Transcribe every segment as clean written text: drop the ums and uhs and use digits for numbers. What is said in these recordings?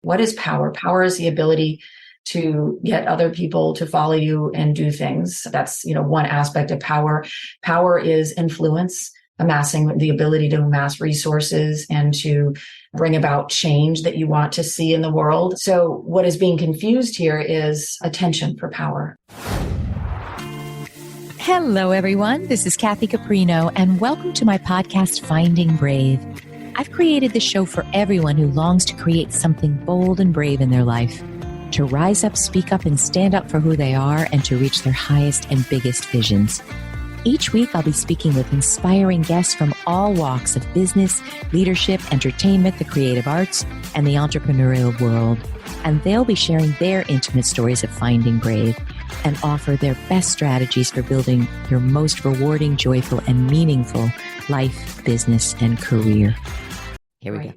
What is power? Power is the ability to get other people to follow you and do things. That's, one aspect of power. Power is influence, amassing the ability to amass resources and to bring about change that you want to see in the world. So what is being confused here is attention for power. Hello, everyone. This is Kathy Caprino, and welcome to my podcast, Finding Brave. I've created this show for everyone who longs to create something bold and brave in their life, to rise up, speak up, and stand up for who they are, and to reach their highest and biggest visions. Each week, I'll be speaking with inspiring guests from all walks of business, leadership, entertainment, the creative arts, and the entrepreneurial world. And they'll be sharing their intimate stories of finding brave and offer their best strategies for building your most rewarding, joyful, and meaningful life, business, and career. Here we go.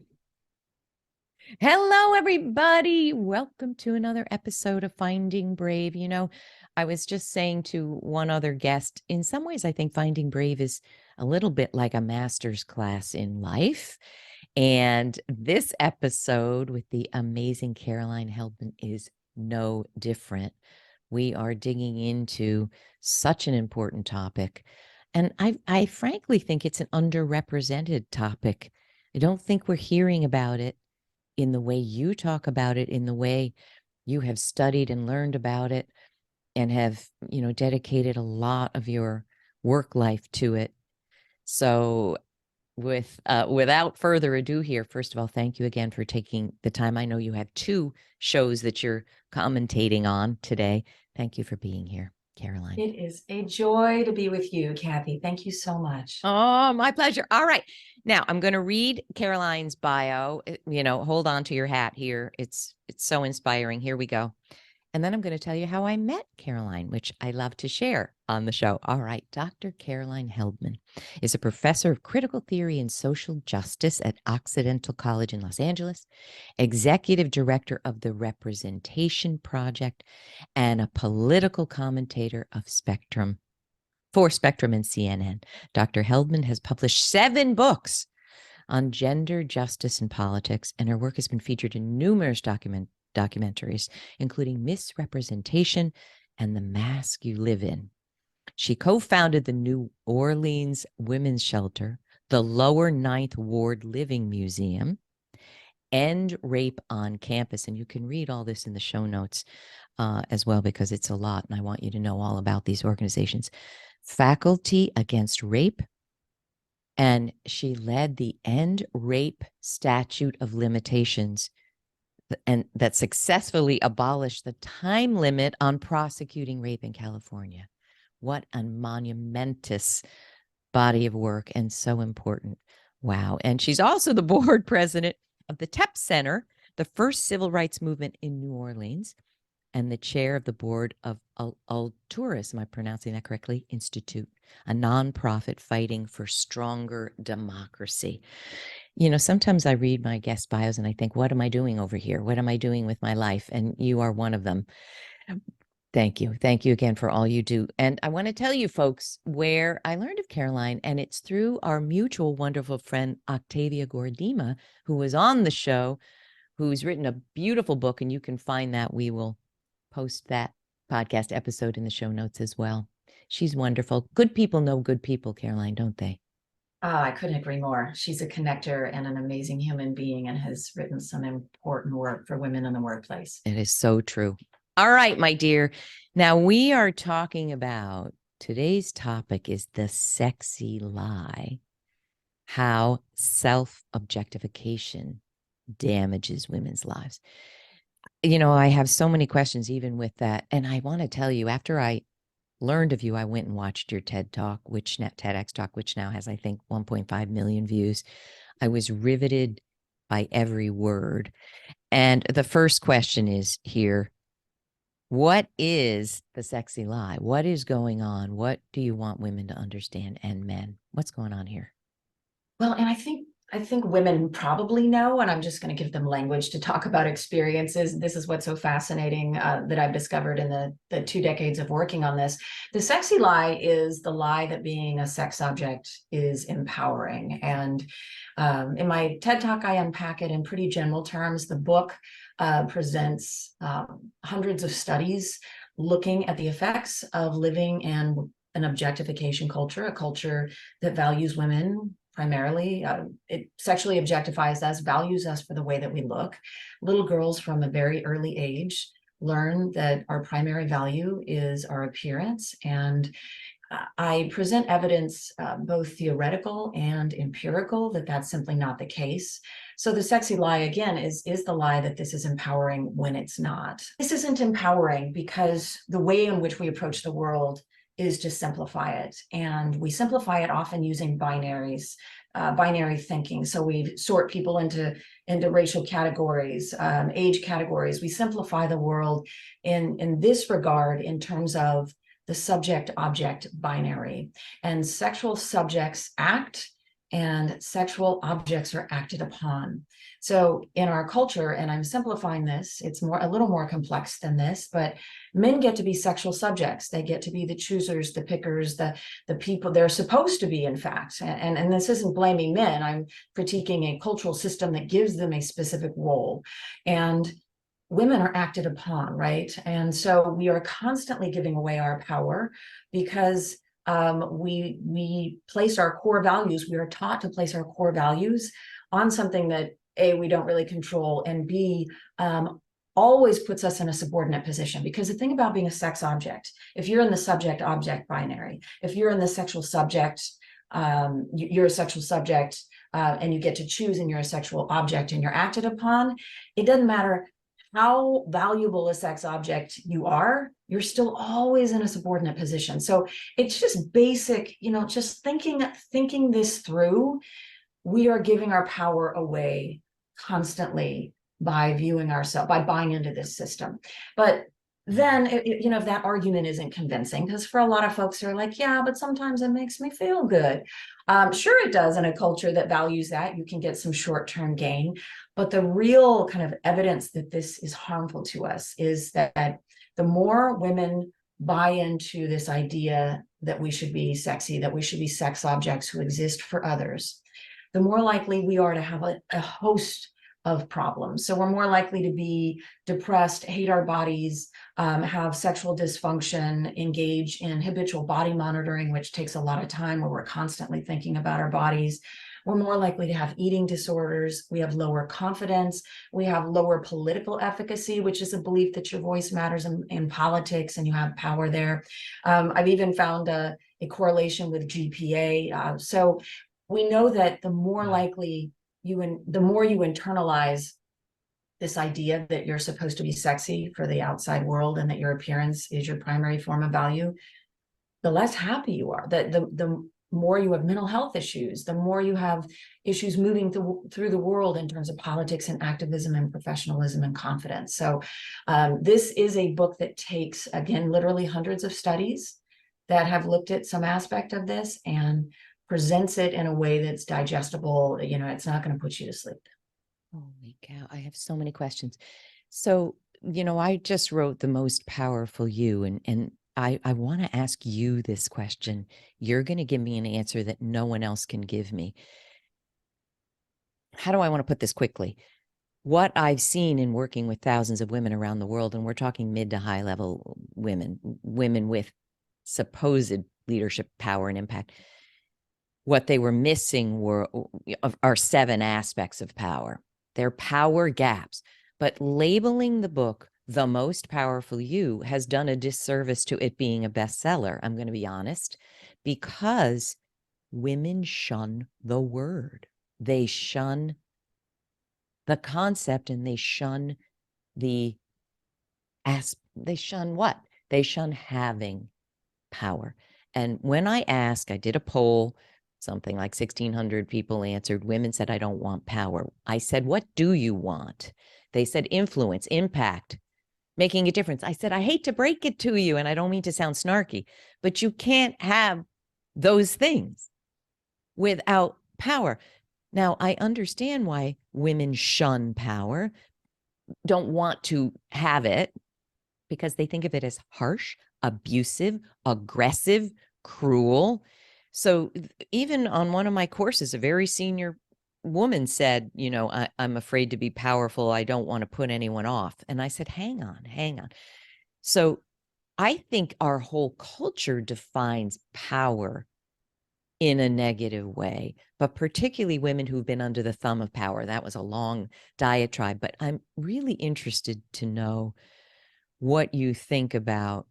Hello, everybody. Welcome to another episode of Finding Brave. I was just saying to one other guest, in some ways, I think Finding Brave is a little bit like a master's class in life. And this episode with the amazing Caroline Heldman is no different. We are digging into such an important topic. And I frankly think it's an underrepresented topic. I don't think we're hearing about it in the way you talk about it, in the way you have studied and learned about it and have, dedicated a lot of your work life to it. So without further ado here, first of all, thank you again for taking the time. I know you have two shows that you're commentating on today. Thank you for being here, Caroline. It is a joy to be with you, Kathy. Thank you so much. Oh, my pleasure. All right. Now I'm going to read Caroline's bio. Hold on to your hat here. It's so inspiring. Here we go. And then I'm going to tell you how I met Caroline, which I love to share on the show. All right. Dr. Caroline Heldman is a professor of critical theory and social justice at Occidental College in Los Angeles, executive director of the Representation Project, and a political commentator of Spectrum and CNN. Dr. Heldman has published 7 books on gender, justice, and politics, and her work has been featured in numerous documentaries, including Misrepresentation and The Mask You Live In. She co-founded the New Orleans Women's Shelter, the Lower Ninth Ward Living Museum, End Rape on Campus. And you can read all this in the show notes as well, because it's a lot, and I want you to know all about these organizations. Faculty Against Rape, and she led the End Rape Statute of Limitations, and that successfully abolished the time limit on prosecuting rape in California. What a monumentous body of work, and so important. Wow. And she's also the board president of the TEP Center, the first civil rights movement in New Orleans, and the chair of the board of Alturas, am I pronouncing that correctly? Institute, a nonprofit fighting for stronger democracy. Sometimes I read my guest bios and I think, what am I doing over here? What am I doing with my life? And you are one of them. Thank you. Thank you again for all you do. And I want to tell you folks where I learned of Caroline, and it's through our mutual wonderful friend, Octavia Gordima, who was on the show, who's written a beautiful book, and you can find that. We will post that podcast episode in the show notes as well. She's wonderful. Good people know good people, Caroline, don't they? I couldn't agree more. She's a connector and an amazing human being, and has written some important work for women in the workplace. It is so true. All right, my dear. Now we are talking about, today's topic is the sexy lie, how self-objectification damages women's lives. I have so many questions even with that. And I want to tell you, after I learned of you, I went and watched your TED Talk, TEDx Talk, which now has, I think, 1.5 million views. I was riveted by every word. And the first question is here, what is the sexy lie? What is going on? What do you want women to understand, and men? What's going on here? Well, and I think I think women probably know, and I'm just going to give them language to talk about experiences. This is what's so fascinating that I've discovered in the 2 decades of working on this. The sexy lie is the lie that being a sex object is empowering. And in my TED Talk, I unpack it in pretty general terms. The book presents hundreds of studies looking at the effects of living in an objectification culture, a culture that values women primarily. It sexually objectifies us, values us for the way that we look. Little girls from a very early age learn that our primary value is our appearance. And I present evidence, both theoretical and empirical, that that's simply not the case. So the sexy lie, again, is the lie that this is empowering when it's not. This isn't empowering because the way in which we approach the world is to simplify it. And we simplify it often using binaries, binary thinking. So we sort people into racial categories, age categories. We simplify the world in this regard in terms of the subject-object binary. And sexual subjects act and sexual objects are acted upon. So in our culture, and I'm simplifying this, it's a little more complex than this, but men get to be sexual subjects. They get to be the choosers, the pickers, the people they're supposed to be, in fact. And this isn't blaming men. I'm critiquing a cultural system that gives them a specific role. And women are acted upon, right? And so we are constantly giving away our power because we place our core values. We are taught to place our core values on something that A, we don't really control, and B, always puts us in a subordinate position. Because the thing about being a sex object, if you're in the subject-object binary, if you're in the sexual subject, you're a sexual subject and you get to choose and you're a sexual object and you're acted upon, it doesn't matter how valuable a sex object you are, you're still always in a subordinate position. So it's just basic, just thinking this through. We are giving our power away constantly by viewing ourselves, by buying into this system. But then, if that argument isn't convincing, because for a lot of folks who are like, yeah, but sometimes it makes me feel good. Sure, it does. In a culture that values that, you can get some short-term gain. But the real kind of evidence that this is harmful to us is that the more women buy into this idea that we should be sexy, that we should be sex objects who exist for others, the more likely we are to have a host of problems. So we're more likely to be depressed, hate our bodies, have sexual dysfunction, engage in habitual body monitoring, which takes a lot of time, where we're constantly thinking about our bodies. We're more likely to have eating disorders. We have lower confidence. We have lower political efficacy, which is a belief that your voice matters in politics and you have power there. I've even found a correlation with GPA. So we know that the more likely the more you internalize this idea that you're supposed to be sexy for the outside world and that your appearance is your primary form of value, the less happy you are. The more you have mental health issues, the more you have issues moving through the world in terms of politics and activism and professionalism and confidence. So this is a book that takes, again, literally hundreds of studies that have looked at some aspect of this and presents it in a way that's digestible. It's not going to put you to sleep. Holy cow. I have so many questions. So, I just wrote The Most Powerful You, and I want to ask you this question. You're going to give me an answer that no one else can give me. How do I want to put this quickly? What I've seen in working with thousands of women around the world, and we're talking mid to high level women with supposed leadership power and impact, what they were missing are 7 aspects of power. They're power gaps. But labeling the book The Most Powerful You has done a disservice to it being a bestseller, I'm going to be honest, because women shun the word. They shun the concept, and they shun they shun what? They shun having power. And when I did a poll, something like 1,600 people answered. Women said, I don't want power. I said, what do you want? They said influence, impact, making a difference. I said, I hate to break it to you, and I don't mean to sound snarky, but you can't have those things without power. Now, I understand why women shun power, don't want to have it, because they think of it as harsh, abusive, aggressive, cruel. So even on one of my courses, a very senior woman said, I'm afraid to be powerful. I don't want to put anyone off. And I said, hang on, hang on. So I think our whole culture defines power in a negative way, but particularly women who've been under the thumb of power. That was a long diatribe, but I'm really interested to know what you think about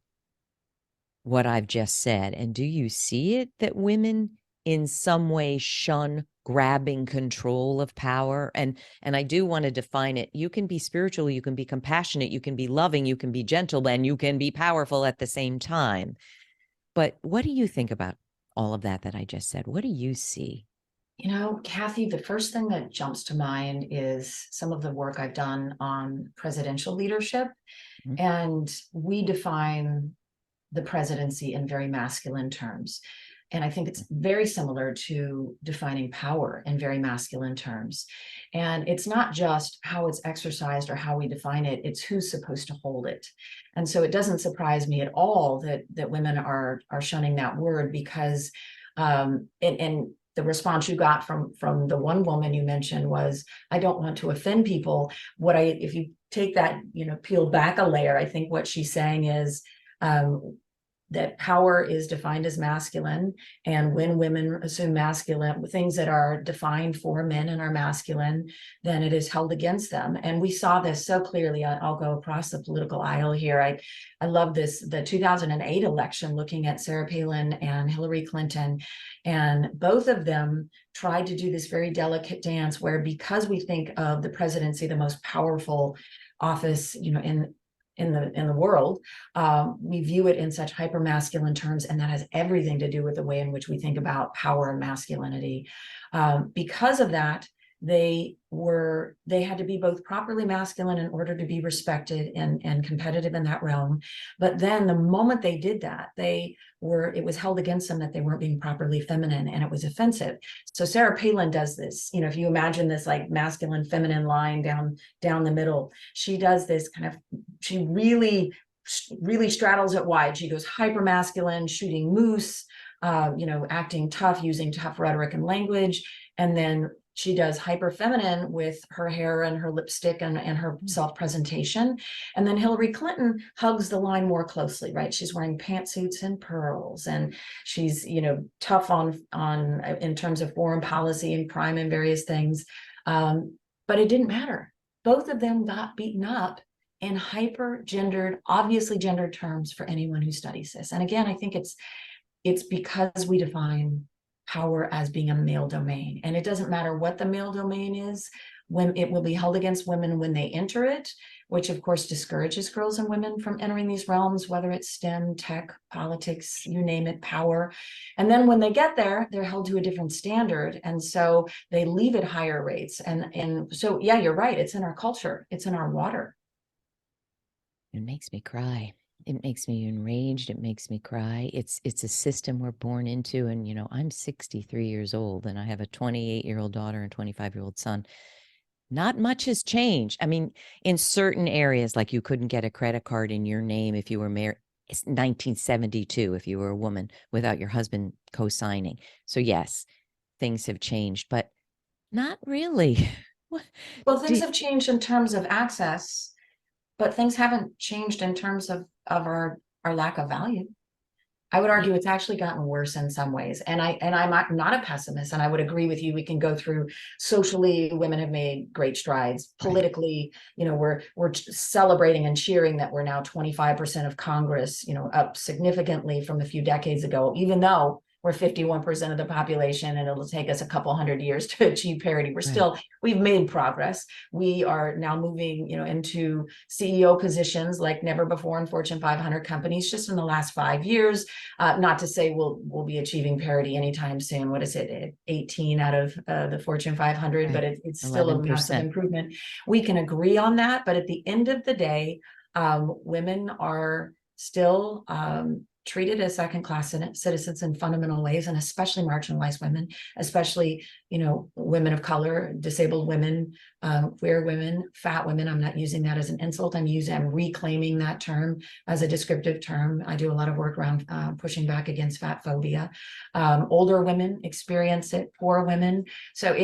what I've just said. And do you see it that women in some way shun grabbing control of power? And I do want to define it. You can be spiritual, you can be compassionate, you can be loving, you can be gentle, and you can be powerful at the same time. But what do you think about all of that I just said? What do you see? Kathy, the first thing that jumps to mind is some of the work I've done on presidential leadership. Mm-hmm. And we define the presidency in very masculine terms. And I think it's very similar to defining power in very masculine terms. And it's not just how it's exercised or how we define it, it's who's supposed to hold it. And so it doesn't surprise me at all that women are shunning that word, because and the response you got from the one woman you mentioned was, I don't want to offend people. If you take that, peel back a layer, I think what she's saying is that power is defined as masculine. And when women assume masculine, things that are defined for men and are masculine, then it is held against them. And we saw this so clearly. I'll go across the political aisle here. I love this, the 2008 election, looking at Sarah Palin and Hillary Clinton. And both of them tried to do this very delicate dance where, because we think of the presidency, the most powerful office, in the world, we view it in such hyper masculine terms, and that has everything to do with the way in which we think about power and masculinity. Because of that, they had to be both properly masculine in order to be respected and competitive in that realm. But then the moment they did that, it was held against them that they weren't being properly feminine, and it was offensive. So Sarah Palin does this, if you imagine this like masculine feminine line down the middle, she does this she really straddles it wide. She goes hyper masculine, shooting moose, acting tough, using tough rhetoric and language. And then she does hyper feminine with her hair and her lipstick and her self-presentation. And then Hillary Clinton hugs the line more closely, right? She's wearing pantsuits and pearls, and she's, tough on in terms of foreign policy and crime and various things. But it didn't matter. Both of them got beaten up in hyper gendered, obviously gendered terms for anyone who studies this. And again, I think it's because we define power as being a male domain. And it doesn't matter what the male domain is, when it will be held against women when they enter it, which of course discourages girls and women from entering these realms, whether it's STEM, tech, politics, you name it, power. And then when they get there, they're held to a different standard. And so they leave at higher rates. And so, yeah, you're right. It's in our culture. It's in our water. It makes me cry. It makes me enraged. It makes me cry. It's a system we're born into. And, I'm 63 years old and I have a 28-year-old daughter and 25-year-old son. Not much has changed. I mean, in certain areas, like you couldn't get a credit card in your name if you were married. It's 1972 if you were a woman without your husband co-signing. So yes, things have changed, but not really. Well, things have changed in terms of access, but things haven't changed in terms of our lack of value. I would argue it's actually gotten worse in some ways. And I'm not a pessimist, and I would agree with you. We can go through socially, women have made great strides. Politically, we're celebrating and cheering that we're now 25% of Congress, up significantly from a few decades ago, even though we're 51% of the population and it'll take us a couple hundred years to achieve parity. We've made progress. We are now moving, into CEO positions like never before in Fortune 500 companies just in the last 5 years. Not to say we'll be achieving parity anytime soon. What is it? 18 out of the Fortune 500, but it's still 11%. A massive improvement. We can agree on that, but at the end of the day, women are still treated as second-class citizens in fundamental ways, and especially marginalized women, especially, women of color, disabled women, queer women, fat women. I'm not using that as an insult. I'm reclaiming that term as a descriptive term. I do a lot of work around pushing back against fat phobia. Older women experience it, poor women. So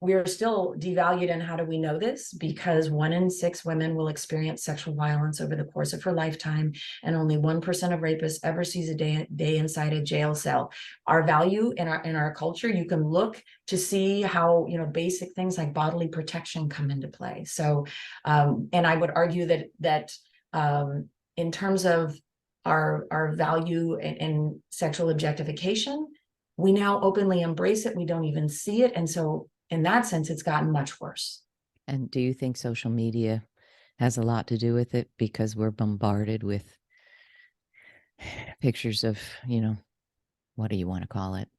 we are still devalued. And how do we know this? Because 1 in 6 women will experience sexual violence over the course of her lifetime, and only 1% of rapists ever sees a day inside a jail cell. Our value in our culture, you can look to see how, basic things like bodily protection come into play. So, and I would argue that in terms of our value in sexual objectification, we now openly embrace it. We don't even see it. And so in that sense, it's gotten much worse. And do you think social media has a lot to do with it? Because we're bombarded with pictures of, what do you want to call it?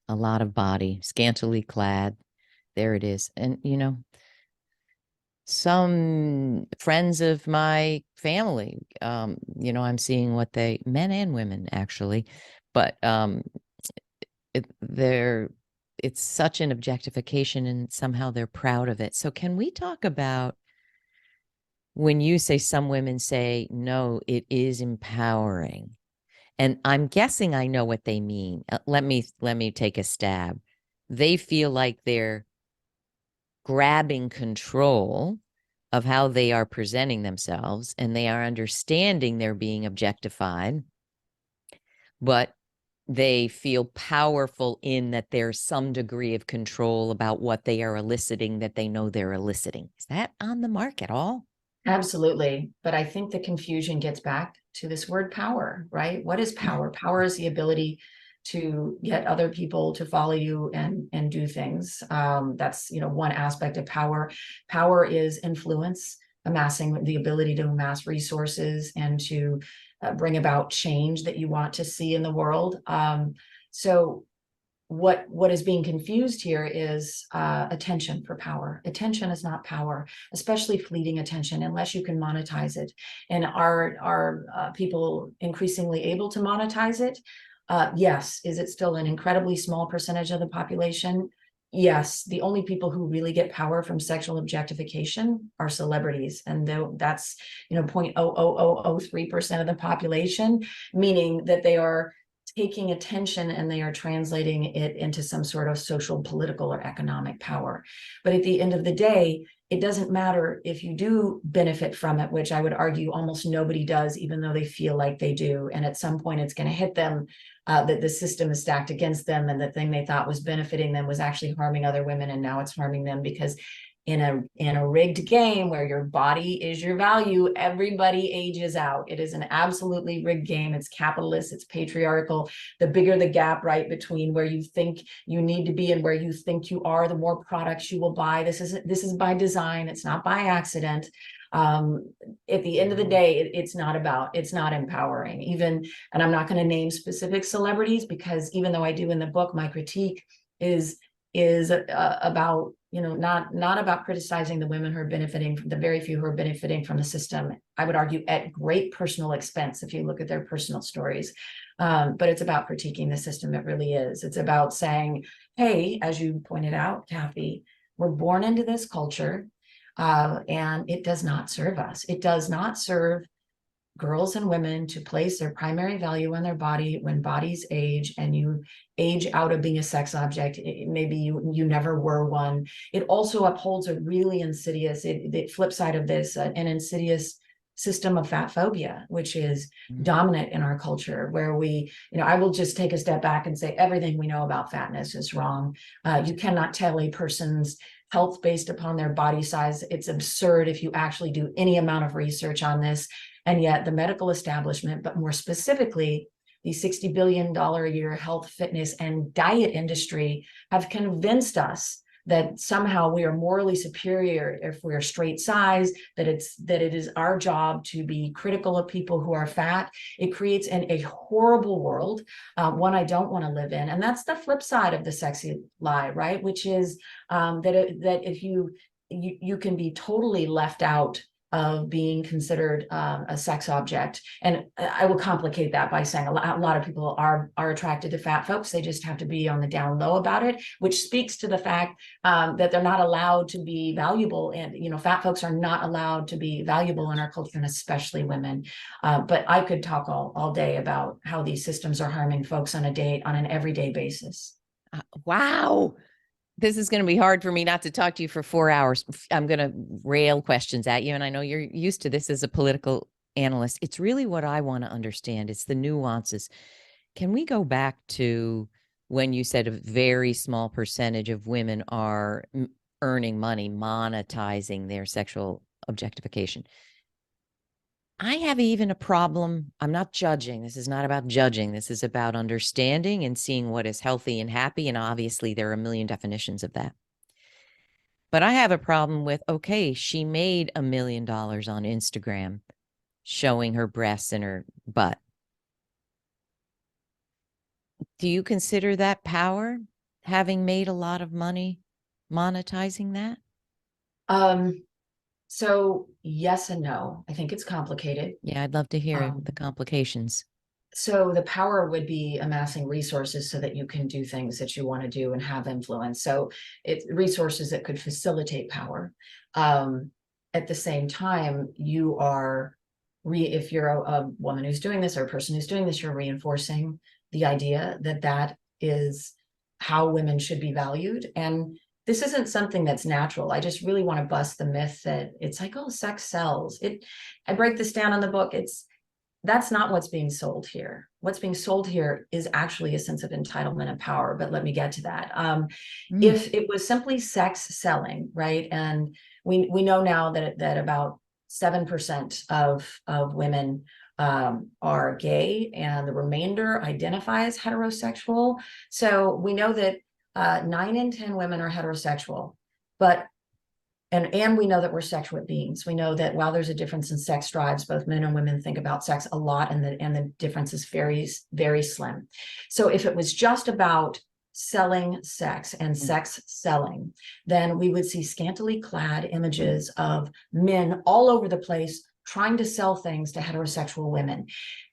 A lot of body, scantily clad. There it is. And, some friends of my family, I'm seeing what men and women actually, but it's such an objectification, and somehow they're proud of it. So can we talk about when you say some women say, no, it is empowering? And I'm guessing I know what they mean. Let me take a stab. They feel like they're grabbing control of how they are presenting themselves, and they are understanding they're being objectified, but they feel powerful in that there's some degree of control about what they are eliciting, that they know they're eliciting. Is that on the mark at all? Absolutely. But I think the confusion gets back to this word power, right? What is power? Power is the ability to get other people to follow you and do things. That's, one aspect of power. Power is influence, amassing the ability to amass resources and to bring about change that you want to see in the world. So what is being confused here is attention for power. Attention is not power, especially fleeting attention, unless you can monetize it. And are people increasingly able to monetize it? Yes. Is it still an incredibly small percentage of the population? Yes. The only people who really get power from sexual objectification are celebrities. And that's, 0.00003% of the population, meaning that they are taking attention and they are translating it into some sort of social, political, or economic power. But at the end of the day, it doesn't matter if you do benefit from it, which I would argue almost nobody does, even though they feel like they do. And at some point it's going to hit them that the system is stacked against them, and the thing they thought was benefiting them was actually harming other women, and now it's harming them, because in a rigged game where your body is your value, everybody ages out. It is an absolutely rigged game. It's capitalist, it's patriarchal. The bigger the gap, right, between where you think you need to be and where you think you are, the more products you will buy. This is by design. It's not by accident. At the end of the day, it's not empowering. And I'm not going to name specific celebrities, because even though I do in the book, my critique is about, not about criticizing the women who are benefiting, the very few who are benefiting from the system. I would argue at great personal expense if you look at their personal stories. But it's about critiquing the system. It really is. It's about saying, hey, as you pointed out, Kathy, we're born into this culture, and it does not serve us. It does not serve girls and women to place their primary value on their body when bodies age, and you age out of being a sex object. Maybe you never were one. It also upholds a really insidious, the flip side of this, an insidious system of fat phobia, which is dominant in our culture, where I will just take a step back and say everything we know about fatness is wrong. You cannot tell a person's health based upon their body size. It's absurd if you actually do any amount of research on this. And yet the medical establishment, but more specifically, the $60 billion a year health, fitness, and diet industry have convinced us that somehow we are morally superior if we're straight size, that it is our job to be critical of people who are fat. It creates a horrible world, one I don't want to live in. And that's the flip side of the sexy lie, right? Which is that if you can be totally left out of being considered a sex object. And I will complicate that by saying a lot of people are attracted to fat folks. They just have to be on the down low about it, which speaks to the fact that they're not allowed to be valuable. And, you know, fat folks are not allowed to be valuable in our culture, and especially women. But I could talk all day about how these systems are harming folks on an everyday basis. Wow. This is going to be hard for me not to talk to you for 4 hours. I'm going to rail questions at you. And I know you're used to this as a political analyst. It's really what I want to understand. It's the nuances. Can we go back to when you said a very small percentage of women are earning money, monetizing their sexual objectification? I have even a problem. I'm not judging. This is not about judging. This is about understanding and seeing what is healthy and happy. And obviously, there are a million definitions of that. But I have a problem with, okay, she made $1 million on Instagram showing her breasts and her butt. Do you consider that power, having made a lot of money monetizing that? So yes and no. I think it's complicated. Yeah, I'd love to hear the complications. So the power would be amassing resources so that you can do things that you want to do and have influence. So it's resources that could facilitate power. At the same time, you are if you're a woman who's doing this or a person who's doing this, you're reinforcing the idea that that is how women should be valued. And this isn't something that's natural. I just really want to bust the myth that it's like, oh, sex sells. I break this down in the book. That's not what's being sold here. What's being sold here is actually a sense of entitlement and power. But let me get to that. If it was simply sex selling, right? And we know now that about 7% of women are gay, and the remainder identify as heterosexual. So we know that 9 in 10 women are heterosexual, and we know that we're sexual beings. We know that while there's a difference in sex drives, both men and women think about sex a lot, and the difference is very, very slim. So if it was just about selling sex and sex selling, then we would see scantily clad images of men all over the place trying to sell things to heterosexual women.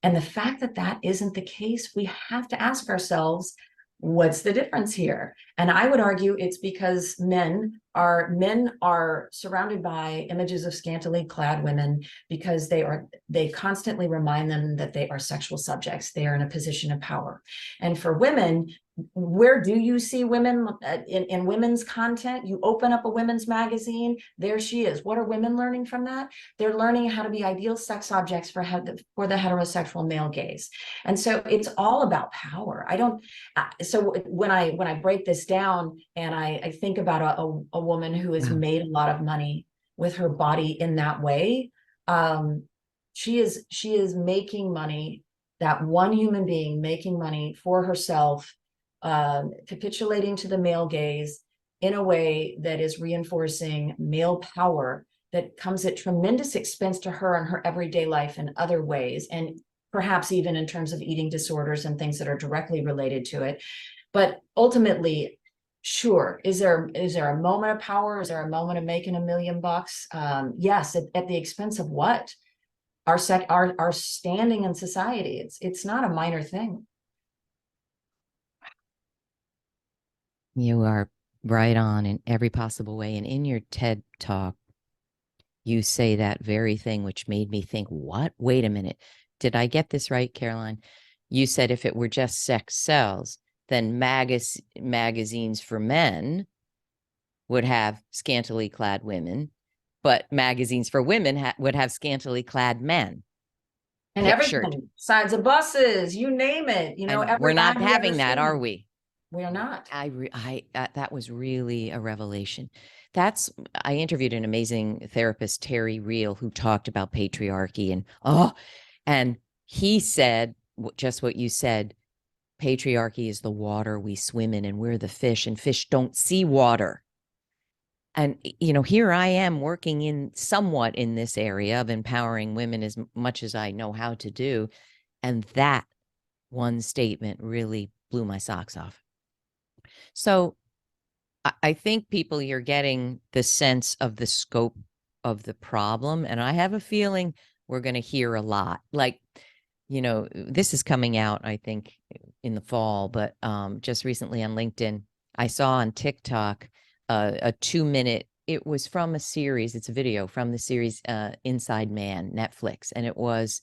And the fact that that isn't the case, we have to ask ourselves, what's the difference here? And I would argue it's because men are surrounded by images of scantily clad women because they constantly remind them that they are sexual subjects. They are in a position of power. And for women, where do you see women in women's content? You open up a women's magazine, there she is. What are women learning from that? They're learning how to be ideal sex objects for the heterosexual male gaze. And so it's all about power. So when I break this down and I think about a woman who has made a lot of money with her body in that way, she is making money, that one human being making money for herself, capitulating to the male gaze in a way that is reinforcing male power that comes at tremendous expense to her in her everyday life in other ways, and perhaps even in terms of eating disorders and things that are directly related to it. But ultimately, sure, is there a moment of power? Is there a moment of making $1 million? Yes, at the expense of what? Our standing in society. It's not a minor thing. You are right on in every possible way. And in your TED talk, you say that very thing, which made me think, what? Wait a minute. Did I get this right, Caroline? You said if it were just sex sells, then magazines for men would have scantily clad women, but magazines for women would have scantily clad men. And everything, sides of buses, you name it. You know, we're not having that, are we? We are not. That was really a revelation. I interviewed an amazing therapist, Terry Real, who talked about patriarchy, and he said just what you said. Patriarchy is the water we swim in, and we're the fish, and fish don't see water. And, here I am working somewhat in this area of empowering women as much as I know how to do. And that one statement really blew my socks off. So I think you're getting the sense of the scope of the problem. And I have a feeling we're going to hear a lot. Like, this is coming out, I think, in the fall, but just recently on LinkedIn, I saw on TikTok a 2-minute, it was from a series, it's a video from the series Inside Man, Netflix, and it was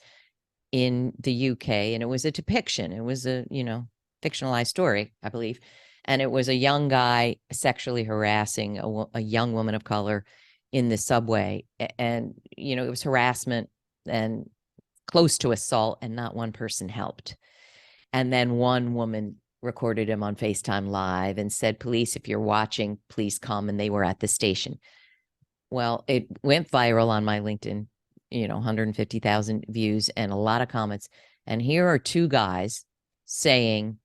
in the UK, and it was a depiction. It was a, fictionalized story, I believe. And it was a young guy sexually harassing a young woman of color in the subway. And, it was harassment and close to assault, and not one person helped. And then one woman recorded him on FaceTime Live and said, "Police, if you're watching, please come." And they were at the station. Well, it went viral on my LinkedIn, 150,000 views and a lot of comments. And here are two guys saying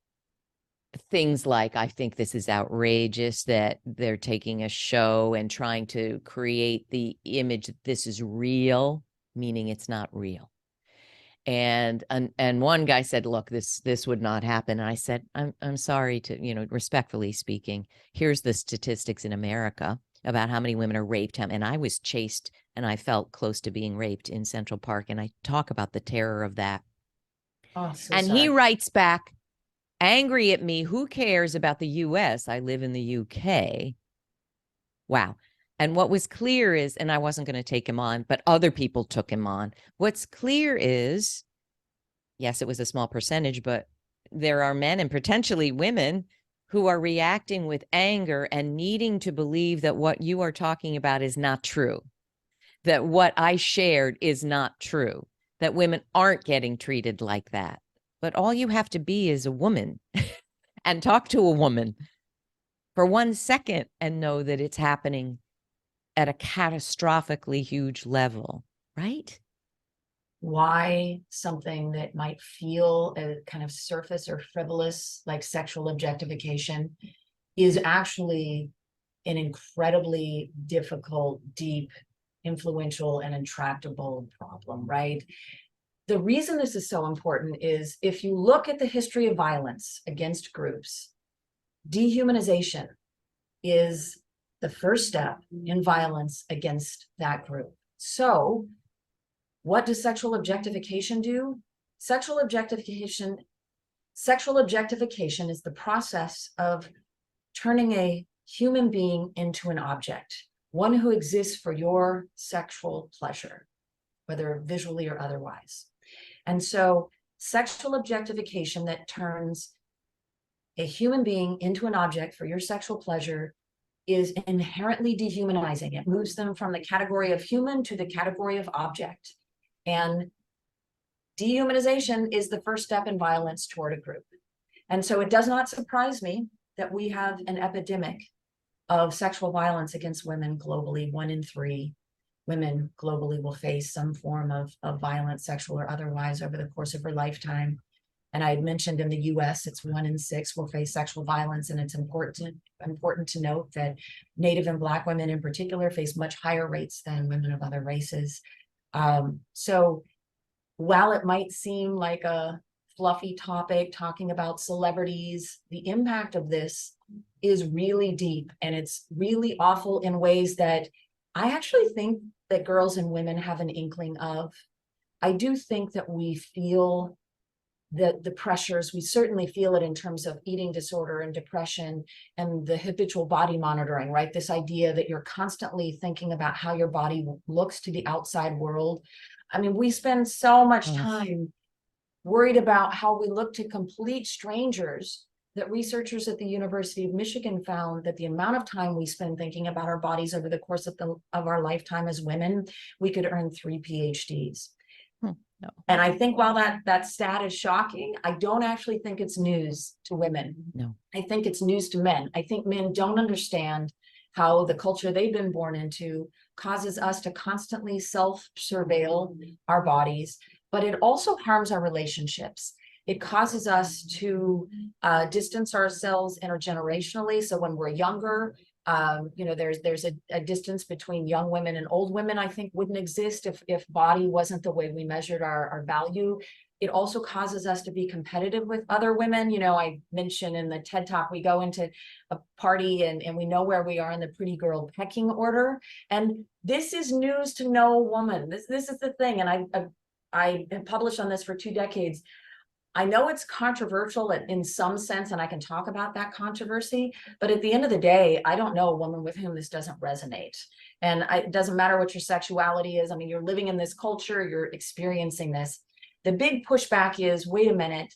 things like, "I think this is outrageous that they're taking a show and trying to create the image that this is real," meaning it's not real. And one guy said, "Look, this would not happen." And I said, I'm sorry to, respectfully speaking, here's the statistics in America about how many women are raped. And I was chased and I felt close to being raped in Central Park. And I talk about the terror of that. Oh, so and sorry. He writes back, angry at me, "Who cares about the US? I live in the UK." Wow. And what was clear is, and I wasn't going to take him on, but other people took him on. What's clear is, yes, it was a small percentage, but there are men and potentially women who are reacting with anger and needing to believe that what you are talking about is not true, that what I shared is not true, that women aren't getting treated like that. But all you have to be is a woman and talk to a woman for 1 second and know that it's happening at a catastrophically huge level, right? Why something that might feel a kind of surface or frivolous, like sexual objectification, is actually an incredibly difficult, deep, influential, and intractable problem, right? The reason this is so important is if you look at the history of violence against groups, dehumanization is the first step in violence against that group. So what does sexual objectification do? Sexual objectification is the process of turning a human being into an object, one who exists for your sexual pleasure, whether visually or otherwise. And so sexual objectification that turns a human being into an object for your sexual pleasure is inherently dehumanizing. It moves them from the category of human to the category of object. And dehumanization is the first step in violence toward a group. And so it does not surprise me that we have an epidemic of sexual violence against women globally. 1 in 3 women globally will face some form of violence, sexual or otherwise, over the course of her lifetime. And I had mentioned in the US, it's 1 in 6 will face sexual violence. And it's important to note that Native and Black women in particular face much higher rates than women of other races. So while it might seem like a fluffy topic talking about celebrities, the impact of this is really deep, and it's really awful in ways that I actually think that girls and women have an inkling of. I do think that we feel the pressures, we certainly feel it in terms of eating disorder and depression and the habitual body monitoring, right? This idea that you're constantly thinking about how your body looks to the outside world. I mean, we spend so much time worried about how we look to complete strangers that researchers at the University of Michigan found that the amount of time we spend thinking about our bodies over the course of our lifetime as women, we could earn 3 PhDs. No. And I think while that stat is shocking, I don't actually think it's news to women. No. I think it's news to men. I think men don't understand how the culture they've been born into causes us to constantly self-surveil our bodies, but it also harms our relationships. It causes us to distance ourselves intergenerationally. So when we're younger, there's a distance between young women and old women, I think wouldn't exist if body wasn't the way we measured our value. it also causes us to be competitive with other women. You know, I mentioned in the TED Talk, we go into a party and we know where we are in the pretty girl pecking order. And this is news to no woman. This is the thing. And I have published on this for 2 decades. I know it's controversial in some sense, and I can talk about that controversy, but at the end of the day, I don't know a woman with whom this doesn't resonate. And it doesn't matter what your sexuality is. I mean, you're living in this culture, you're experiencing this. The big pushback is, wait a minute,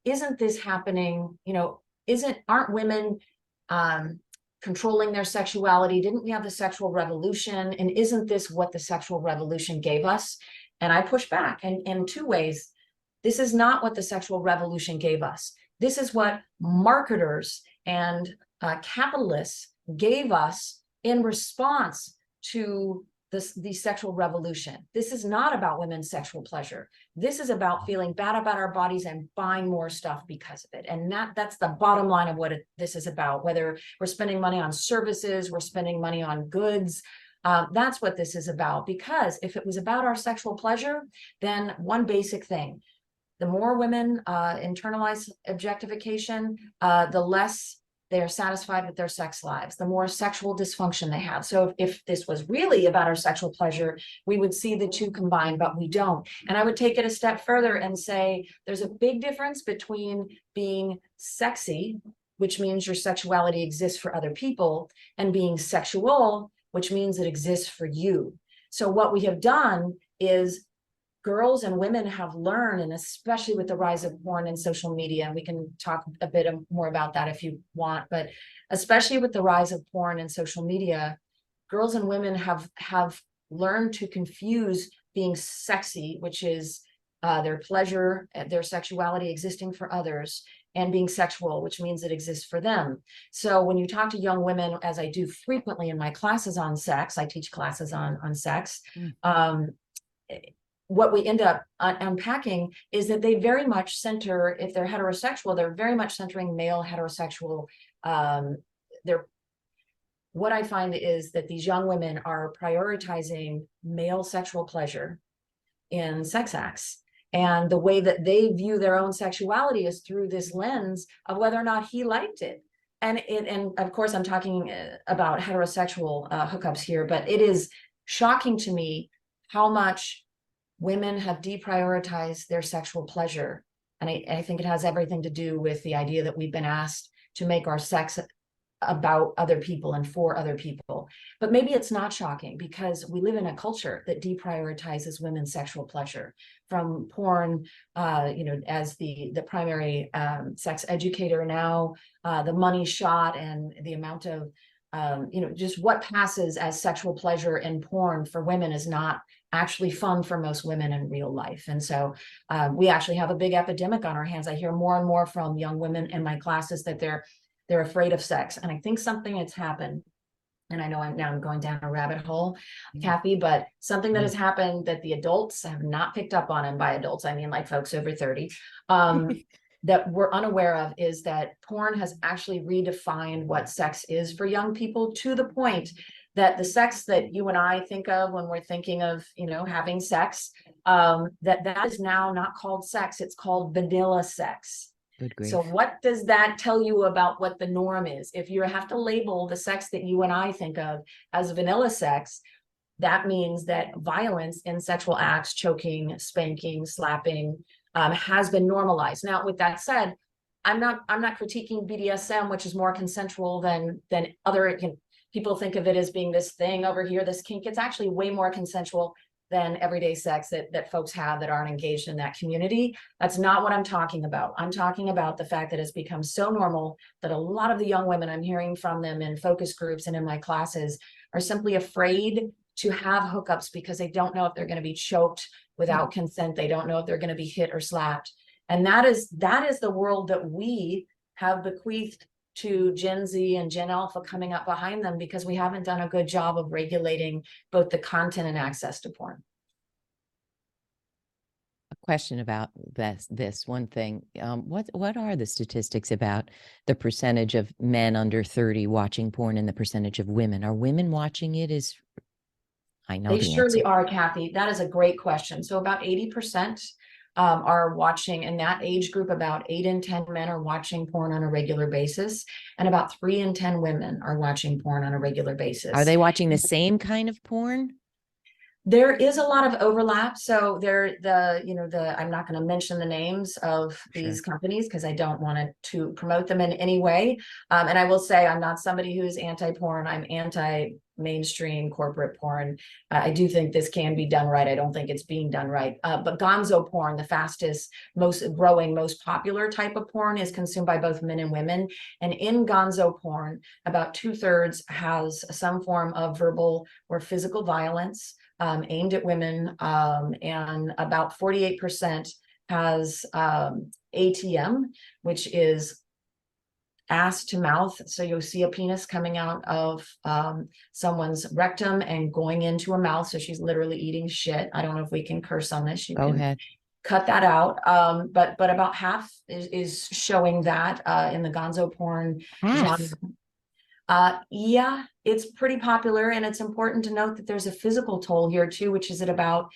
isn't this happening? You know, aren't women controlling their sexuality? Didn't we have the sexual revolution? And isn't this what the sexual revolution gave us? And I push back in 2 ways. This is not what the sexual revolution gave us. This is what marketers and capitalists gave us in response to the sexual revolution. This is not about women's sexual pleasure. This is about feeling bad about our bodies and buying more stuff because of it. And that's the bottom line of what this is about. Whether we're spending money on services, we're spending money on goods, that's what this is about. Because if it was about our sexual pleasure, then one basic thing, the more women internalize objectification, the less they're satisfied with their sex lives, the more sexual dysfunction they have. So if this was really about our sexual pleasure, we would see the 2 combined, but we don't. And I would take it a step further and say there's a big difference between being sexy, which means your sexuality exists for other people, and being sexual, which means it exists for you. So what we have done is girls and women have learned, and especially with the rise of porn and social media, and we can talk a bit more about that if you want, but especially with the rise of porn and social media, girls and women have learned to confuse being sexy, which is their pleasure, their sexuality existing for others, and being sexual, which means it exists for them. So when you talk to young women, as I do frequently in my classes on sex, I teach classes on sex, what we end up unpacking is that they very much center, if they're heterosexual, they're very much centering male heterosexual. What I find is that these young women are prioritizing male sexual pleasure in sex acts. And the way that they view their own sexuality is through this lens of whether or not he liked it. And of course, I'm talking about heterosexual hookups here, but it is shocking to me how much women have deprioritized their sexual pleasure. And I think it has everything to do with the idea that we've been asked to make our sex about other people and for other people. But maybe it's not shocking because we live in a culture that deprioritizes women's sexual pleasure, from porn, as the primary sex educator now, the money shot and the amount of, just what passes as sexual pleasure in porn for women is not actually fun for most women in real life. And so we actually have a big epidemic on our hands. I hear more and more from young women in my classes that they're afraid of sex. And I think something has happened, and I know I'm going down a rabbit hole, Kathy, but something that has happened that the adults have not picked up on, and by adults, I mean like folks over 30, that we're unaware of, is that porn has actually redefined what sex is for young people, to the point that the sex that you and I think of when we're thinking of, having sex, that is now not called sex, it's called vanilla sex. Good grief. So what does that tell you about what the norm is? If you have to label the sex that you and I think of as vanilla sex, that means that violence in sexual acts, choking, spanking, slapping, has been normalized. Now, with that said, I'm not critiquing BDSM, which is more consensual than other. People think of it as being this thing over here, this kink. It's actually way more consensual than everyday sex that folks have that aren't engaged in that community. That's not what I'm talking about. I'm talking about the fact that it's become so normal that a lot of the young women, I'm hearing from them in focus groups and in my classes, are simply afraid to have hookups because they don't know if they're going to be choked without consent. They don't know if they're going to be hit or slapped. And that is the world that we have bequeathed to Gen Z and Gen Alpha coming up behind them, because we haven't done a good job of regulating both the content and access to porn. A question about this one thing. What are the statistics about the percentage of men under 30 watching porn and the percentage of women? Are women watching it? I know they the surely answer. are, Kathy. That is a great question. So about 80% are watching, in that age group, about 8 in 10 men are watching porn on a regular basis, and about 3 in 10 women are watching porn on a regular basis. Are they watching the same kind of porn? There is a lot of overlap. So I'm not going to mention the names of these companies because I don't want to promote them in any way. And I will say I'm not somebody who's anti-porn. I'm anti-mainstream corporate porn. I do think this can be done right. I don't think it's being done right. But gonzo porn, the fastest, most growing, most popular type of porn, is consumed by both men and women. And in gonzo porn, about 2/3 has some form of verbal or physical violence aimed at women, and about 48% has ATM, which is ass to mouth. So you'll see a penis coming out of someone's rectum and going into a mouth. So she's literally eating shit. I don't know if we can curse on this. You Go can ahead. cut that out. But about half is showing that in the gonzo porn genre. Yeah, it's pretty popular, and it's important to note that there's a physical toll here too, which is at about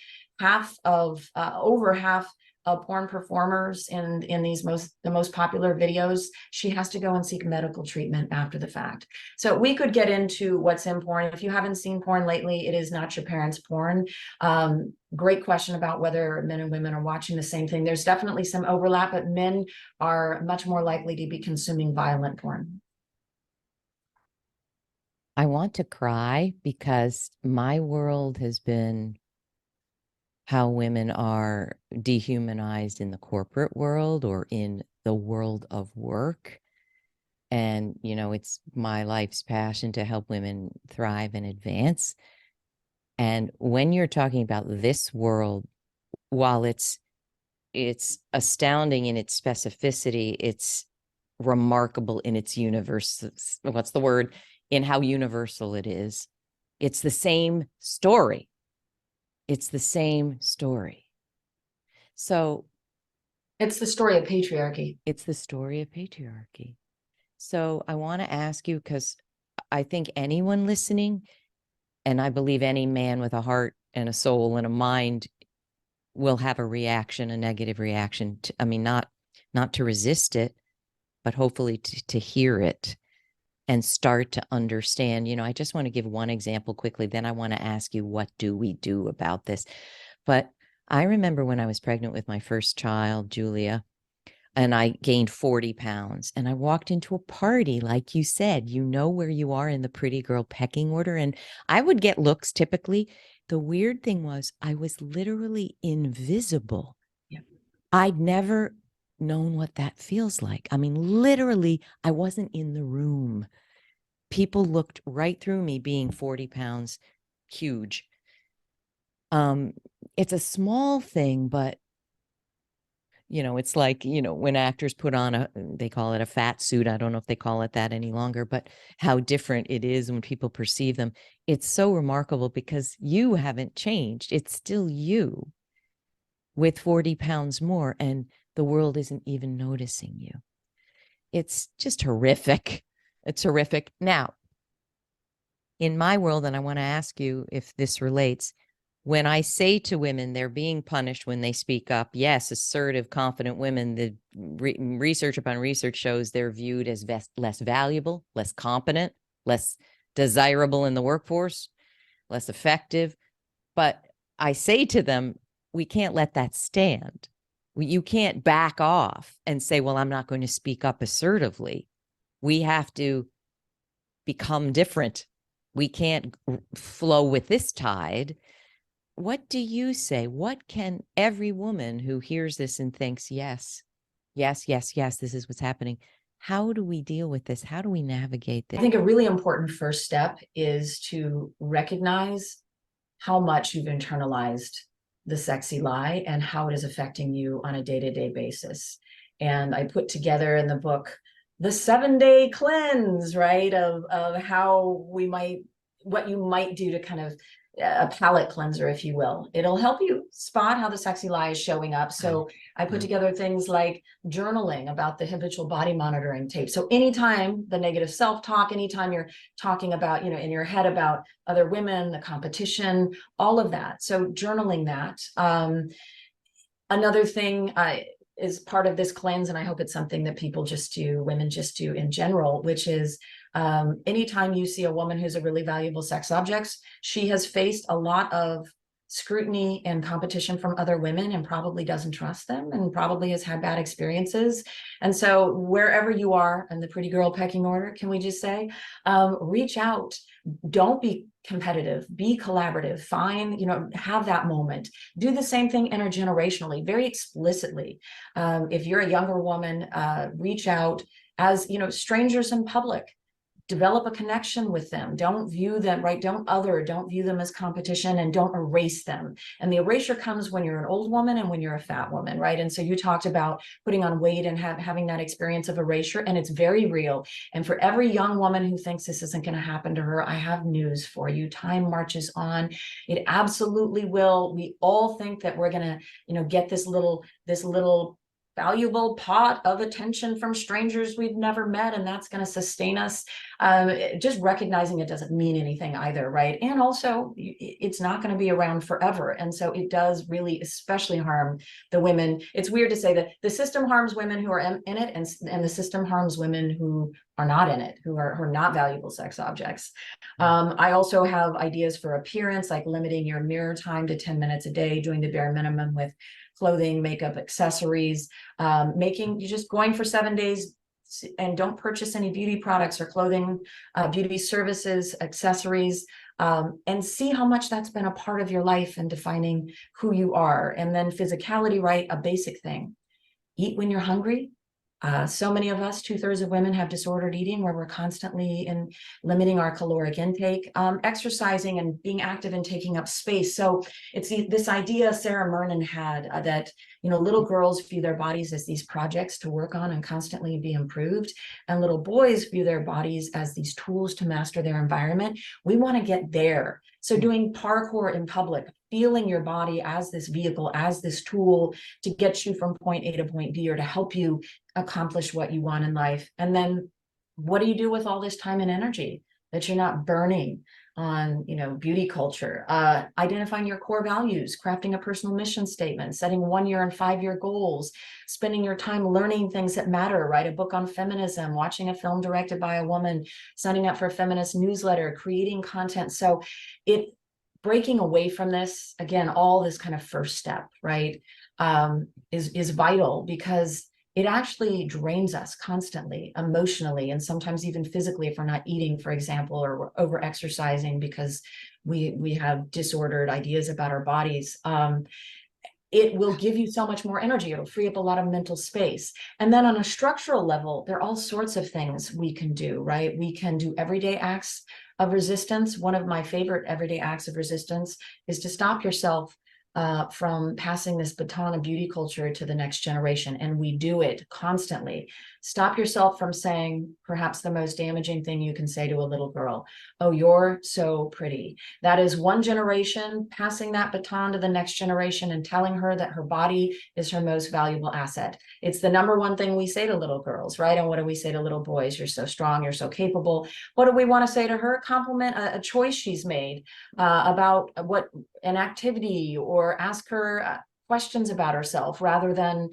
over half of porn performers in the most popular videos. She has to go and seek medical treatment after the fact. So we could get into what's in porn. If you haven't seen porn lately, it is not your parents' porn. Great question about whether men and women are watching the same thing. There's definitely some overlap, but men are much more likely to be consuming violent porn. I want to cry because my world has been how women are dehumanized in the corporate world or in the world of work. And, it's my life's passion to help women thrive and advance. And when you're talking about this world, while it's astounding in its specificity, it's remarkable in its universe. What's the word? In how universal it is. It's the same story. It's the same story. So it's the story of patriarchy. It's the story of patriarchy. So I want to ask you, because I think anyone listening, and I believe any man with a heart and a soul and a mind, will have a reaction, a negative reaction. Not to resist it, but hopefully to hear it and start to understand. I just want to give one example quickly. Then I want to ask you, what do we do about this? But I remember when I was pregnant with my first child, Julia, and I gained 40 pounds, and I walked into a party, like you said, where you are in the pretty girl pecking order. And I would get looks typically. The weird thing was I was literally invisible. Yeah. I'd never known what that feels like. Literally, I wasn't in the room. People looked right through me, being 40 pounds, huge. It's a small thing, but it's like, when actors put on they call it a fat suit. I don't know if they call it that any longer, but how different it is when people perceive them. It's so remarkable because you haven't changed. It's still you with 40 pounds more, and the world isn't even noticing you. It's just horrific. It's horrific. Now, in my world, and I want to ask you if this relates, when I say to women they're being punished when they speak up, yes, assertive, confident women, the research upon research shows they're viewed as less valuable, less competent, less desirable in the workforce, less effective. But I say to them, we can't let that stand. You can't back off and say, well, I'm not going to speak up assertively. We have to become different. We can't flow with this tide. What do you say? What can every woman who hears this and thinks, yes, this is what's happening? How do we deal with this? How do we navigate this? I think a really important first step is to recognize how much you've internalized the sexy lie and how it is affecting you on a day-to-day basis. And I put together in the book the 7-day cleanse, right, of how what you might do to kind of a palate cleanser, if you will. It'll help you spot how the sexy lie is showing up. So I put together things like journaling about the habitual body monitoring tape. So anytime the negative self-talk, anytime you're talking about, in your head about other women, the competition, all of that. So journaling that. Another thing is part of this cleanse, and I hope it's something that people just do, women just do in general, which is anytime you see a woman who's a really valuable sex object, she has faced a lot of scrutiny and competition from other women and probably doesn't trust them and probably has had bad experiences. And so wherever you are in the pretty girl pecking order, can we just say, reach out. Don't be competitive, be collaborative, find, have that moment. Do the same thing intergenerationally, very explicitly. If you're a younger woman, reach out as, strangers in public. Develop a connection with them. Don't view them, right? Don't view them as competition, and don't erase them. And the erasure comes when you're an old woman and when you're a fat woman, right? And so you talked about putting on weight and having that experience of erasure, and it's very real. And for every young woman who thinks this isn't going to happen to her, I have news for you. Time marches on. It absolutely will. We all think that we're going to, get this little valuable pot of attention from strangers we've never met, and that's going to sustain us. Just recognizing it doesn't mean anything either, right? And also, it's not going to be around forever. And so it does really especially harm the women. It's weird to say that the system harms women who are in it, and the system harms women who are not in it, who are not valuable sex objects. I also have ideas for appearance, like limiting your mirror time to 10 minutes a day, doing the bare minimum with clothing, makeup, accessories, you just going for 7 days and don't purchase any beauty products or clothing, beauty services, accessories, and see how much that's been a part of your life and defining who you are. And then physicality, right? A basic thing. Eat when you're hungry. So many of us, 2/3 of women, have disordered eating, where we're constantly limiting our caloric intake. Exercising and being active and taking up space. So it's this idea Sarah Mernon had that little girls view their bodies as these projects to work on and constantly be improved, and little boys view their bodies as these tools to master their environment. We want to get there. So doing parkour in public, feeling your body as this vehicle, as this tool to get you from point A to point B, or to help you accomplish what you want in life. And then what do you do with all this time and energy that you're not burning on, beauty culture? Identifying your core values, crafting a personal mission statement, setting 1 year and 5 year goals, spending your time learning things that matter, write a book on feminism, watching a film directed by a woman, signing up for a feminist newsletter, creating content. So breaking away from this, again, all this kind of first step, right, is vital, because it actually drains us constantly, emotionally, and sometimes even physically, if we're not eating, for example, or we're over exercising because we have disordered ideas about our bodies. It will give you so much more energy. It'll free up a lot of mental space. And then on a structural level, there are all sorts of things we can do, right? We can do everyday acts of resistance. One of my favorite everyday acts of resistance is to stop yourself from passing this baton of beauty culture to the next generation. And we do it constantly. Stop yourself from saying perhaps the most damaging thing you can say to a little girl. Oh, you're so pretty. That is one generation passing that baton to the next generation and telling her that her body is her most valuable asset. It's the number one thing we say to little girls, right? And what do we say to little boys? You're so strong, you're so capable. What do we want to say to her? Compliment a choice she's made about what an activity, or ask her questions about herself, rather than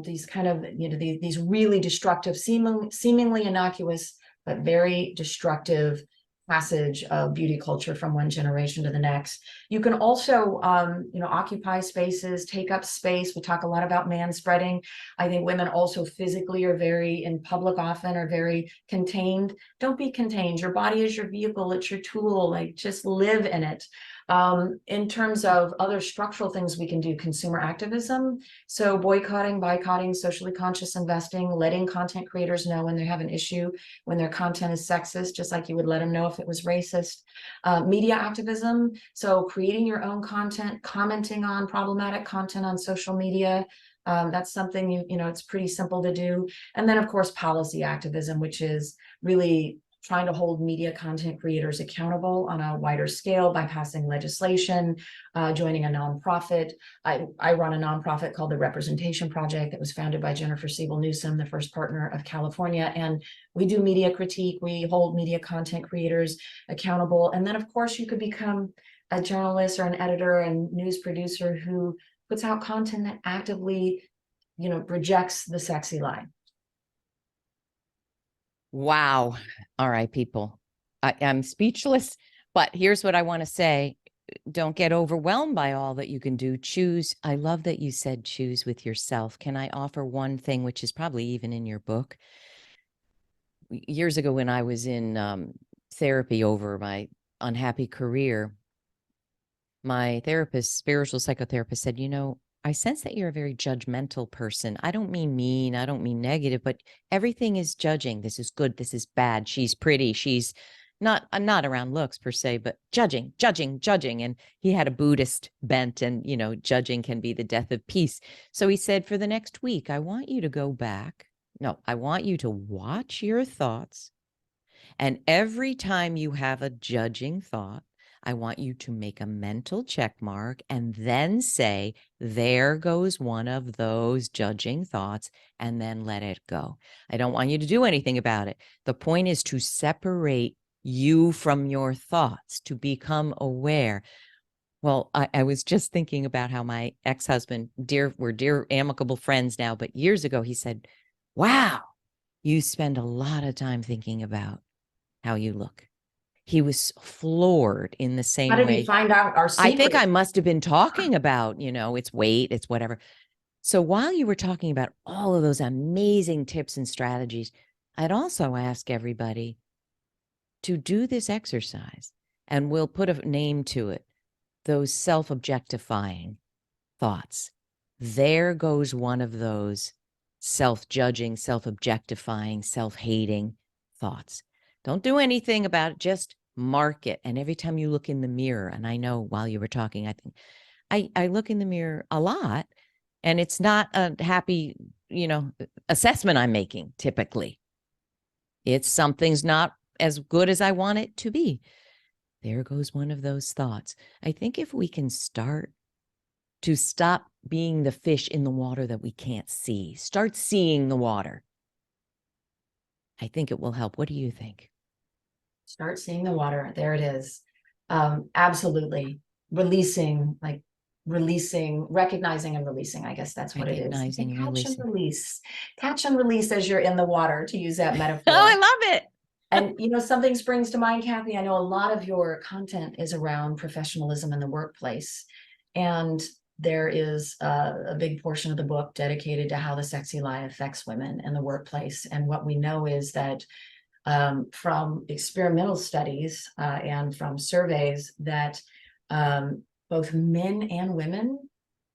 these kind of, these really destructive, seemingly innocuous, but very destructive passage of beauty culture from one generation to the next. You can also, occupy spaces, take up space. We talk a lot about man spreading. I think women also physically are very, in public often, are very contained. Don't be contained. Your body is your vehicle. It's your tool. Like, just live in it. In terms of other structural things we can do, consumer activism. So boycotting, socially conscious investing, letting content creators know when they have an issue, when their content is sexist, just like you would let them know if it was racist. Media activism. So creating your own content, commenting on problematic content on social media. That's something it's pretty simple to do. And then, of course, policy activism, which is really trying to hold media content creators accountable on a wider scale by passing legislation, joining a nonprofit. I run a nonprofit called the Representation Project that was founded by Jennifer Siebel Newsom, the first partner of California. And we do media critique. We hold media content creators accountable. And then, of course, you could become a journalist or an editor and news producer who puts out content that actively, rejects the sexy lie. Wow. All right, people. I'm speechless, but here's what I want to say. Don't get overwhelmed by all that you can do. Choose. I love that you said choose with yourself. Can I offer one thing, which is probably even in your book? Years ago, when I was in therapy over my unhappy career, my therapist, spiritual psychotherapist, said, I sense that you're a very judgmental person. I don't mean, I don't mean negative, but everything is judging. This is good. This is bad. She's pretty. She's not, I'm not around looks per se, but judging. And he had a Buddhist bent, and, judging can be the death of peace. So he said, for the next week, I want you to go back. No, I want you to watch your thoughts. And every time you have a judging thought, I want you to make a mental check mark and then say, there goes one of those judging thoughts, and then let it go. I don't want you to do anything about it. The point is to separate you from your thoughts, to become aware. Well, I was just thinking about how my ex-husband, we're dear amicable friends now, but years ago he said, wow, you spend a lot of time thinking about how you look. He was floored in the same way. How did he find out our secret? I think I must have been talking about, it's weight, it's whatever. So while you were talking about all of those amazing tips and strategies, I'd also ask everybody to do this exercise, and we'll put a name to it, those self-objectifying thoughts. There goes one of those self-judging, self-objectifying, self-hating thoughts. Don't do anything about it. Just mark it. And every time you look in the mirror, and I know while you were talking, I think I look in the mirror a lot, and it's not a happy, assessment I'm making typically. It's something's not as good as I want it to be. There goes one of those thoughts. I think if we can start to stop being the fish in the water that we can't see, start seeing the water, I think it will help. What do you think? Start seeing the water. There it is. Absolutely. Recognizing and releasing. I guess that's what it is. Recognizing and releasing. Catch and release as you're in the water, to use that metaphor. Oh, I love it. And, something springs to mind, Kathy. I know a lot of your content is around professionalism in the workplace. And there is a big portion of the book dedicated to how the sexy lie affects women in the workplace. And what we know is that from experimental studies and from surveys that both men and women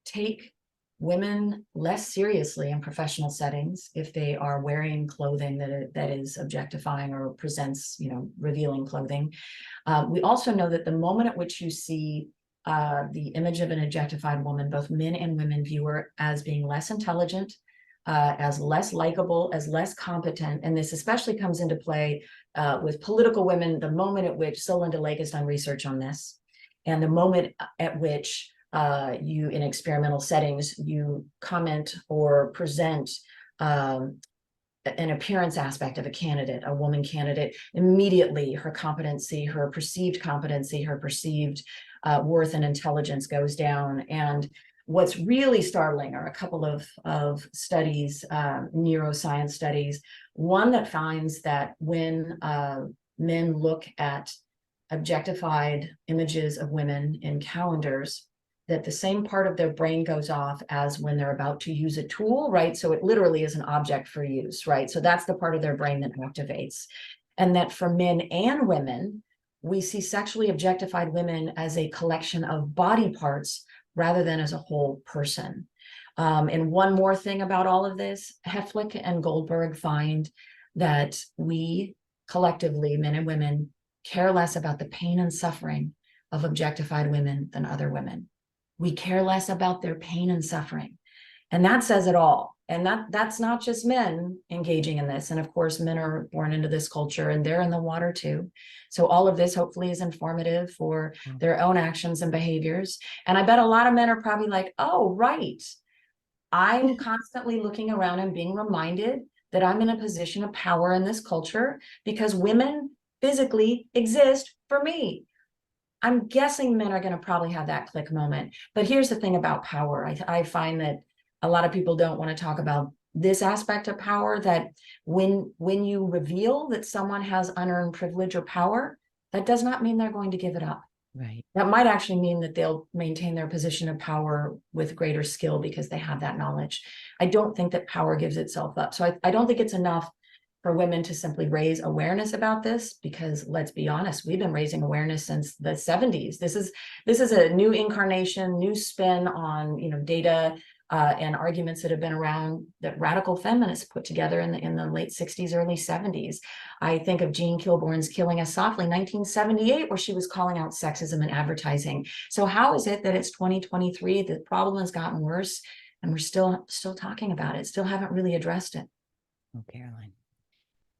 take women less seriously in professional settings if they are wearing clothing that is objectifying or presents, revealing clothing. We also know that the moment at which you see the image of an objectified woman, both men and women view her as being less intelligent, as less likable, as less competent. And this especially comes into play with political women, the moment at which, so Linda Lake has done research on this, and the moment at which you, in experimental settings, you comment or present an appearance aspect of a candidate, a woman candidate, immediately her competency, her perceived worth and intelligence goes down. And what's really startling are a couple of studies, neuroscience studies, one that finds that when men look at objectified images of women in calendars, that the same part of their brain goes off as when they're about to use a tool, right? So it literally is an object for use, right? So that's the part of their brain that activates. And that for men and women, we see sexually objectified women as a collection of body parts rather than as a whole person. And one more thing about all of this, Heflick and Goldberg find that we collectively, men and women, care less about the pain and suffering of objectified women than other women. We care less about their pain and suffering. And that says it all. And that's not just men engaging in this. And of course, men are born into this culture and they're in the water too. So all of this hopefully is informative for their own actions and behaviors. And I bet a lot of men are probably like, oh, right. I'm constantly looking around and being reminded that I'm in a position of power in this culture because women physically exist for me. I'm guessing men are going to probably have that click moment. But here's the thing about power. I find that a lot of people don't want to talk about this aspect of power, that when you reveal that someone has unearned privilege or power, that does not mean they're going to give it up. Right. That might actually mean that they'll maintain their position of power with greater skill because they have that knowledge. I don't think that power gives itself up. So I don't think it's enough for women to simply raise awareness about this, because let's be honest, we've been raising awareness since the 70s. This is a new incarnation, new spin on, data and arguments that have been around, that radical feminists put together in the late 60s, early 70s. I think of Jean Kilbourne's Killing Us Softly, 1978, where she was calling out sexism in advertising. So how is it that it's 2023, the problem has gotten worse, and we're still talking about it, still haven't really addressed it? Oh, Caroline,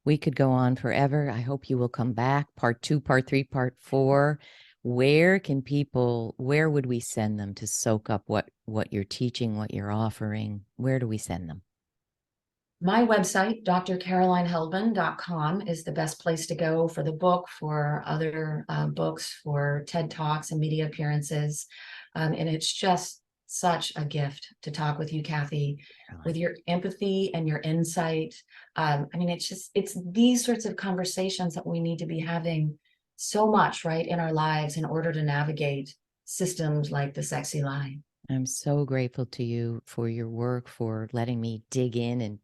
we could go on forever. I hope you will come back. Part 2, part 3, part 4. Where would we send them to soak up what you're teaching, what you're offering? Where do we send them? My website, drcarolineheldman.com, is the best place to go for the book, for other books, for TED Talks and media appearances. And it's just such a gift to talk with you, Kathy, with your empathy and your insight. It's these sorts of conversations that we need to be having so much, right, in our lives in order to navigate systems like the sexy lie. I'm so grateful to you for your work, for letting me dig in and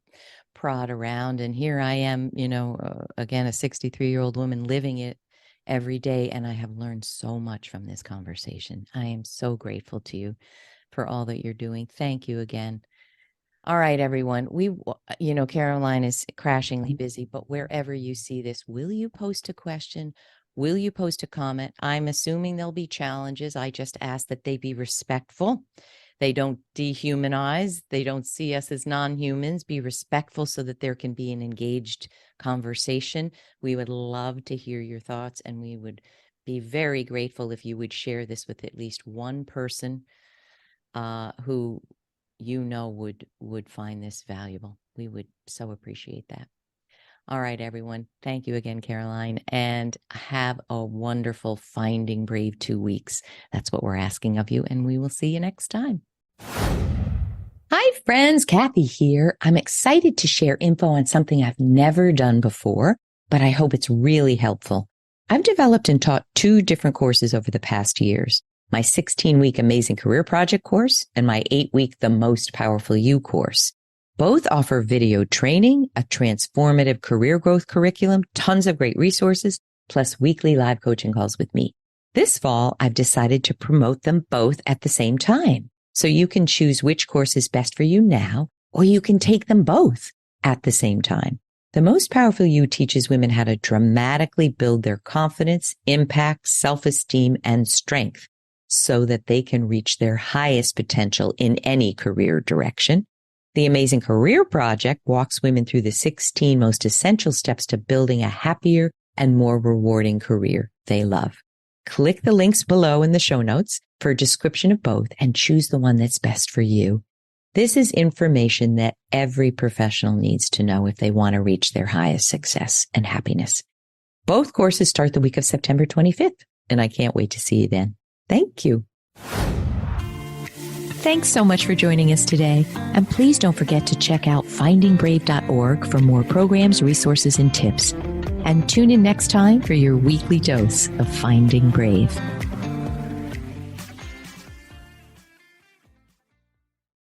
prod around. And here I am, again, a 63-year-old woman living it every day. And I have learned so much from this conversation. I am so grateful to you for all that you're doing. Thank you again. All right, everyone. Caroline is crashingly busy, but wherever you see this, will you post a question? Will you post a comment? I'm assuming there'll be challenges. I just ask that they be respectful. They don't dehumanize. They don't see us as non-humans. Be respectful so that there can be an engaged conversation. We would love to hear your thoughts, and we would be very grateful if you would share this with at least one person who would find this valuable. We would so appreciate that. All right, everyone. Thank you again, Caroline, and have a wonderful Finding Brave 2 weeks. That's what we're asking of you, and we will see you next time. Hi, friends. Kathy here. I'm excited to share info on something I've never done before, but I hope it's really helpful. I've developed and taught 2 different courses over the past years. My 16-week Amazing Career Project course and my 8-week The Most Powerful You course. Both offer video training, a transformative career growth curriculum, tons of great resources, plus weekly live coaching calls with me. This fall, I've decided to promote them both at the same time. So you can choose which course is best for you now, or you can take them both at the same time. The Most Powerful You teaches women how to dramatically build their confidence, impact, self-esteem, and strength so that they can reach their highest potential in any career direction. The Amazing Career Project walks women through the 16 most essential steps to building a happier and more rewarding career they love. Click the links below in the show notes for a description of both and choose the one that's best for you. This is information that every professional needs to know if they want to reach their highest success and happiness. Both courses start the week of September 25th, and I can't wait to see you then. Thank you. Thanks so much for joining us today. And please don't forget to check out findingbrave.org for more programs, resources, and tips. And tune in next time for your weekly dose of Finding Brave.